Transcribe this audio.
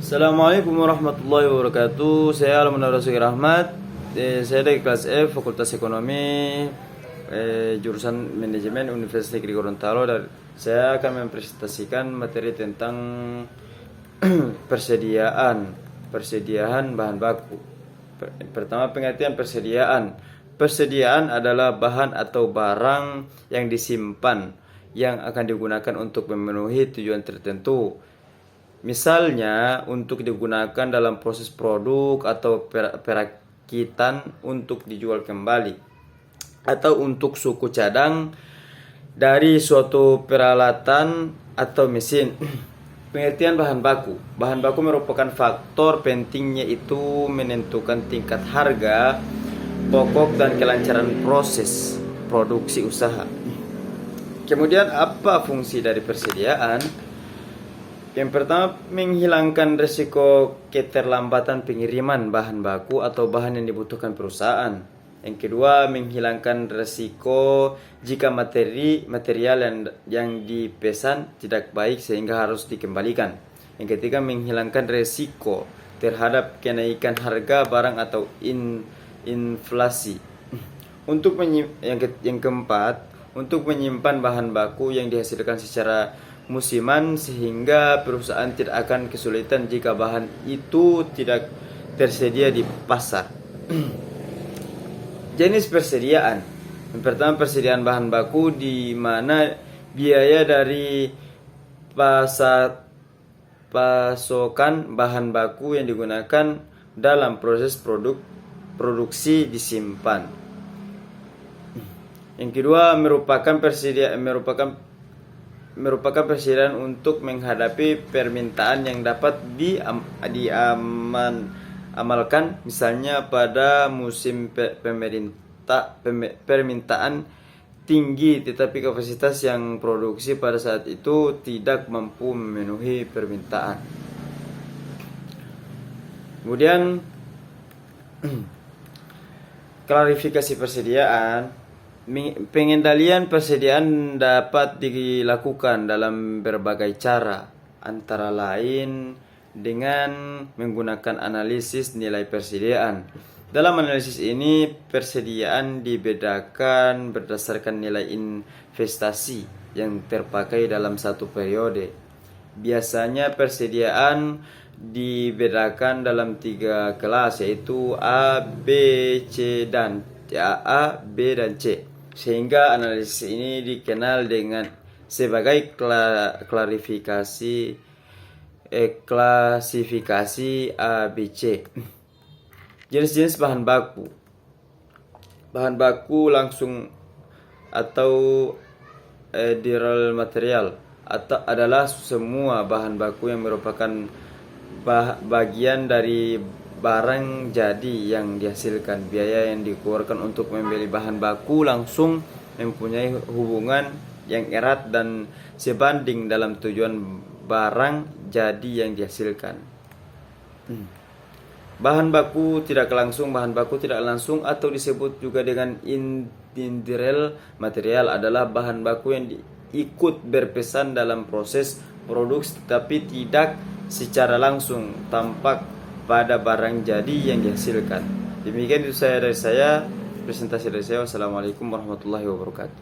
Assalamualaikum warahmatullahi wabarakatuh. Saya Alman Rasuki Rahmat. Saya dari kelas F, Fakultas Ekonomi, jurusan Manajemen Universitas Negeri Gorontalo. Dan saya akan mempresentasikan materi tentang persediaan bahan baku. Pertama, pengertian persediaan. Persediaan adalah bahan atau barang yang disimpan yang akan digunakan untuk memenuhi tujuan tertentu. Misalnya untuk digunakan dalam proses produk atau perakitan untuk dijual kembali, atau untuk suku cadang dari suatu peralatan atau mesin. Pengertian bahan baku. Bahan baku merupakan faktor pentingnya itu menentukan tingkat harga pokok dan kelancaran proses produksi usaha. Kemudian apa fungsi dari persediaan? Yang pertama, menghilangkan risiko keterlambatan pengiriman bahan baku atau bahan yang dibutuhkan perusahaan. Yang kedua, menghilangkan risiko jika material yang dipesan tidak baik sehingga harus dikembalikan. Yang ketiga, menghilangkan risiko terhadap kenaikan harga barang atau inflasi. Yang keempat, untuk menyimpan bahan baku yang dihasilkan secara musiman sehingga perusahaan tidak akan kesulitan jika bahan itu tidak tersedia di pasar. Jenis persediaan. Yang pertama, persediaan bahan baku, di mana biaya dari pasokan bahan baku yang digunakan dalam proses produksi disimpan. Yang kedua, merupakan persediaan untuk menghadapi permintaan yang dapat diamalkan, misalnya pada musim permintaan tinggi tetapi kapasitas yang produksi pada saat itu tidak mampu memenuhi permintaan. Kemudian klarifikasi persediaan. Pengendalian persediaan dapat dilakukan dalam berbagai cara, antara lain dengan menggunakan analisis nilai persediaan. Dalam analisis ini, persediaan dibedakan berdasarkan nilai investasi yang terpakai dalam satu periode. Biasanya persediaan dibedakan dalam 3 kelas, yaitu A, B, C, dan A, B, dan C. Sehingga analisis ini dikenal dengan sebagai klasifikasi ABC. Jenis-jenis bahan baku. Bahan baku langsung atau raw material adalah semua bahan baku yang merupakan bagian dari barang jadi yang dihasilkan. Biaya yang dikeluarkan untuk membeli bahan baku langsung mempunyai hubungan yang erat dan sebanding dalam tujuan barang jadi yang dihasilkan. Bahan baku tidak langsung atau disebut juga dengan indirect material adalah bahan baku yang ikut berperan dalam proses produksi tetapi tidak secara langsung tampak pada barang jadi yang dihasilkan. Demikian itu dari saya, presentasi dari saya. Wassalamualaikum warahmatullahi wabarakatuh.